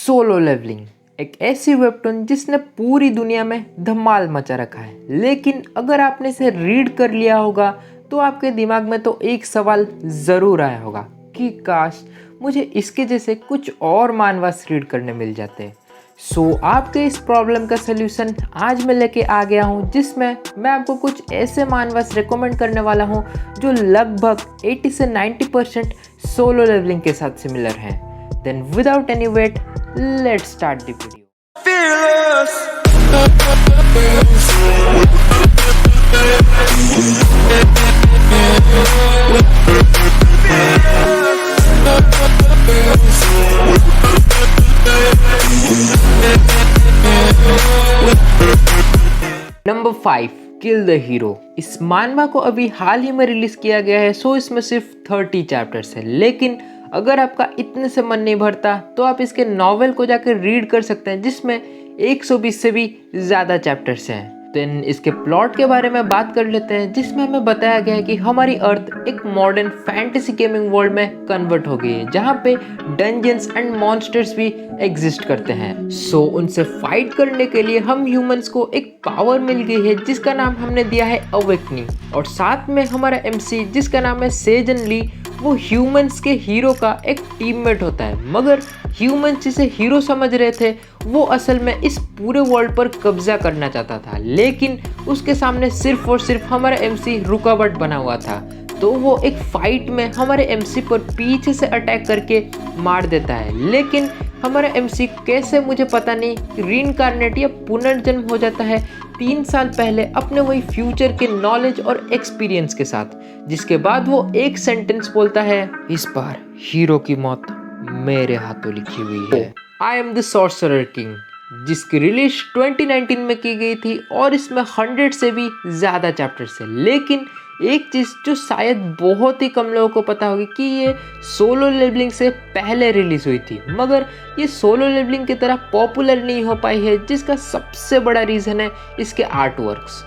Solo levelling एक ऐसी webtoon जिसने पूरी दुनिया में धमाल मचा रखा है, लेकिन अगर आपने इसे रीड कर लिया होगा तो आपके दिमाग में तो एक सवाल ज़रूर आया होगा कि काश मुझे इसके जैसे कुछ और मानवास रीड करने मिल जाते। आपके इस प्रॉब्लम का सलूशन आज मैं लेके आ गया हूँ, जिसमें मैं आपको कुछ ऐसे मानवास रिकमेंड करने वाला हूँ जो लगभग 80 से 90% सोलो लेवलिंग के साथ सिमिलर हैं। Then without any wait, let's start the video. Fearless. Number 5 kill the hero. इस मानवा को अभी हाल ही में रिलीज किया गया है, इसमें सिर्फ 30 चैप्टर्स है, लेकिन अगर आपका इतने से मन नहीं भरता तो आप इसके नॉवेल को जाकर रीड कर सकते हैं, जिसमें 120 से भी ज़्यादा चैप्टर्स हैं। देन इसके प्लॉट के बारे में बात कर लेते हैं, जिसमें हमें बताया गया है कि हमारी अर्थ एक मॉडर्न फैंटेसी गेमिंग वर्ल्ड में कन्वर्ट हो गई है, जहाँ पे डंजन्स एंड मॉन्स्टर्स भी एग्जिस्ट करते हैं। उनसे फाइट करने के लिए हम ह्यूमंस को एक पावर मिल गई है जिसका नाम हमने दिया है अवेकनिंग, और साथ में हमारा एमसी जिसका नाम है सेजन ली, वो ह्यूमंस के हीरो का एक टीममेट होता है। मगर ह्यूमंस जिसे हीरो समझ रहे थे वो असल में इस पूरे वर्ल्ड पर कब्जा करना चाहता था, लेकिन उसके सामने सिर्फ और सिर्फ हमारा एमसी रुकावट बना हुआ था। तो वो एक फाइट में हमारे एमसी पर पीछे से अटैक करके मार देता है, लेकिन हमारा एमसी कैसे मुझे पता नहीं रीइंकार्नेट या पुनर्जन्म हो जाता है 3 साल पहले अपने वही फ्यूचर के नॉलेज और एक्सपीरियंस के साथ, जिसके बाद वो एक सेंटेंस बोलता है, इस बार हीरो की मौत मेरे हाथों लिखी हुई है। I am the sorcerer king, जिसकी रिलीज 2019 में की गई थी और इसमें 100 से भी ज़्यादा चैप्टर्स है। लेकिन एक चीज़ जो शायद बहुत ही कम लोगों को पता होगी कि ये सोलो लेवलिंग से पहले रिलीज हुई थी, मगर ये सोलो लेवलिंग की तरह पॉपुलर नहीं हो पाई है, जिसका सबसे बड़ा रीज़न है इसके आर्ट वर्क्स।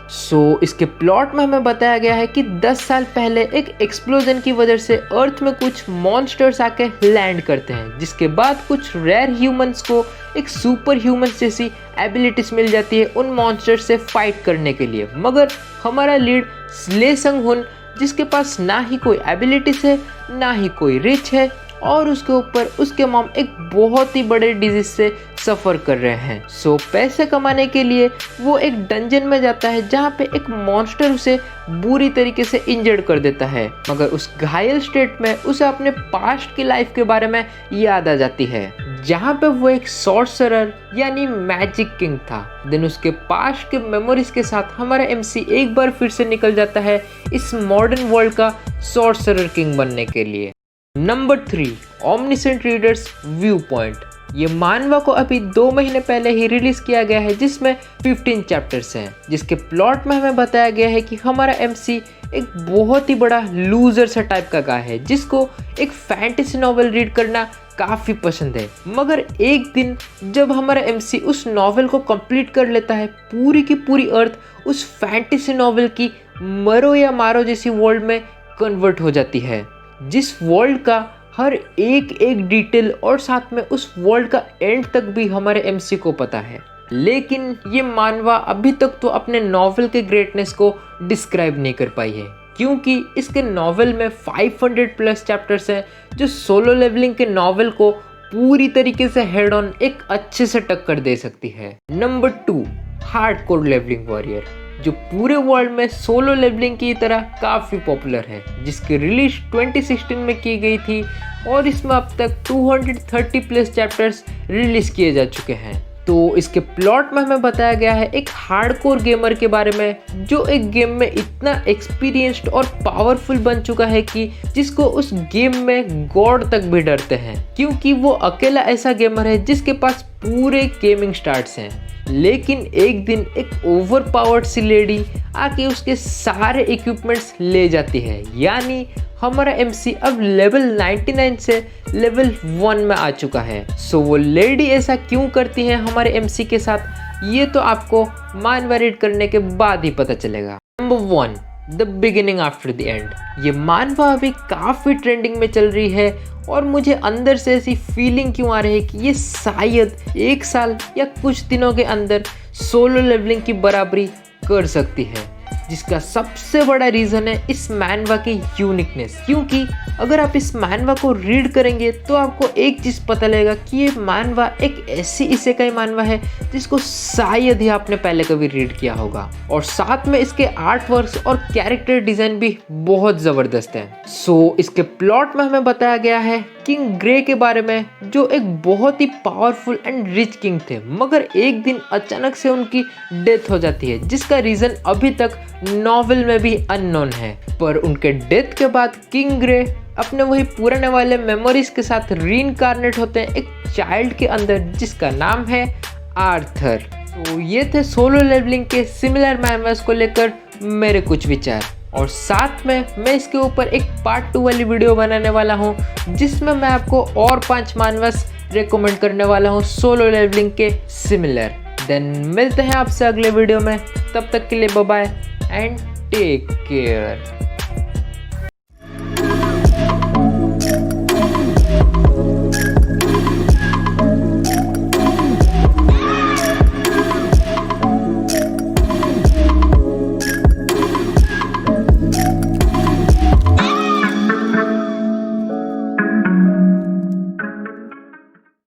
इसके प्लॉट में हमें बताया गया है कि 10 साल पहले एक एक्सप्लोजन की वजह से अर्थ में कुछ मॉन्स्टर्स आके लैंड करते हैं, जिसके बाद कुछ रेयर ह्यूमंस को एक सुपर ह्यूमंस जैसी एबिलिटीज मिल जाती है उन मॉन्स्टर्स से फाइट करने के लिए। मगर हमारा लीड स्ले संग हुन, जिसके पास ना ही कोई एबिलिटीज है ना ही कोई रिच है, और उसके ऊपर उसके मॉम एक बहुत ही बड़े डिजीज से सफ़र कर रहे हैं। पैसे कमाने के लिए वो एक डंजन में जाता है जहाँ पे एक मॉन्स्टर उसे बुरी तरीके से इंजर्ड कर देता है, मगर उस घायल स्टेट में उसे अपने पास्ट की लाइफ के बारे में याद आ जाती है, जहाँ पे वो एक सॉर्सरर यानी मैजिक किंग था। देन उसके पास्ट के मेमोरीज के साथ हमारा एमसी एक बार फिर से निकल जाता है इस मॉडर्न वर्ल्ड का सॉर्सरर किंग बनने के लिए। Number 3 omniscient readers view point. ये मानवा को अभी 2 महीने पहले ही रिलीज किया गया है, जिसमें 15 चैप्टर्स हैं। जिसके प्लॉट में हमें बताया गया है कि हमारा एमसी एक बहुत ही बड़ा लूजर सा टाइप का गाय है, जिसको एक फैंटेसी नॉवेल रीड करना काफ़ी पसंद है। मगर एक दिन जब हमारा एमसी उस नॉवेल को कंप्लीट कर लेता है, पूरी की पूरी अर्थ उस फैंटेसी नॉवेल की मरो या मारो जैसी वर्ल्ड में कन्वर्ट हो जाती है, जिस वर्ल्ड का हर एक डिटेल और साथ में उस वर्ल्ड का एंड तक भी हमारे एमसी को पता है। लेकिन ये मानवा अभी तक तो अपने नॉवेल के ग्रेटनेस को डिस्क्राइब नहीं कर पाई है, क्योंकि इसके नॉवेल में 500 प्लस चैप्टर्स हैं, जो सोलो लेवलिंग के नॉवेल को पूरी तरीके से हेड ऑन एक अच्छे से टक्कर दे सकती है। नंबर 2 हार्डकोर लेवलिंग वॉरियर, जो पूरे वर्ल्ड में सोलो लेवलिंग की तरह काफ़ी पॉपुलर है, जिसकी रिलीज 2016 में की गई थी और इसमें अब तक 230 प्लस चैप्टर्स रिलीज किए जा चुके हैं। इसके प्लॉट में हमें बताया गया है एक हार्डकोर गेमर के बारे में, जो एक गेम में इतना एक्सपीरियंस्ड और पावरफुल बन चुका है कि जिसको उस गेम में गॉड तक भी डरते हैं, क्योंकि वो अकेला ऐसा गेमर है जिसके पास पूरे गेमिंग स्टार्ट्स हैं। लेकिन एक दिन एक ओवर पावर्ड सी लेडी आके उसके सारे इक्विपमेंट्स ले जाती है, यानी हमारा एमसी अब लेवल 99 से लेवल 1 में आ चुका है। वो लेडी ऐसा क्यों करती है हमारे एमसी के साथ, ये तो आपको मानवा रीड करने के बाद ही पता चलेगा। Number 1 the beginning after the end. ये मानवा अभी काफ़ी ट्रेंडिंग में चल रही है और मुझे अंदर से ऐसी फीलिंग क्यों आ रही है कि ये शायद 1 साल या कुछ दिनों के अंदर सोलो लेवलिंग की बराबरी कर सकती है, जिसका सबसे बड़ा रीज़न है इस मैनवा की यूनिकनेस। क्योंकि अगर आप इस मैनवा को रीड करेंगे तो आपको एक चीज़ पता लगेगा कि ये मैनवा एक ऐसी इसेकाई मैनवा है जिसको शायद ही आपने पहले कभी रीड किया होगा, और साथ में इसके आर्ट वर्क्स और कैरेक्टर डिज़ाइन भी बहुत ज़बरदस्त है। सो इसके प्लॉट में हमें बताया गया है किंग ग्रे के बारे में, जो एक बहुत ही पावरफुल एंड रिच किंग थे, मगर एक दिन अचानक से उनकी डेथ हो जाती है, जिसका रीज़न अभी तक नॉवेल में भी अननोन है। पर उनके डेथ के बाद किंग ग्रे अपने वही पुराने वाले मेमोरीज के साथ रीइंकार्नेट होते हैं एक चाइल्ड के अंदर, जिसका नाम है आर्थर। तो ये थे सोलो लेवलिंग के सिमिलर मैनवास को लेकर मेरे कुछ विचार, और साथ में मैं इसके ऊपर एक पार्ट 2 वाली वीडियो बनाने वाला हूँ, जिसमें मैं आपको और 5 मैनवास रेकमेंड करने वाला हूँ सोलो लेवलिंग के सिमिलर। देन मिलते हैं आपसे अगले वीडियो में, तब तक के लिए bye bye and take care.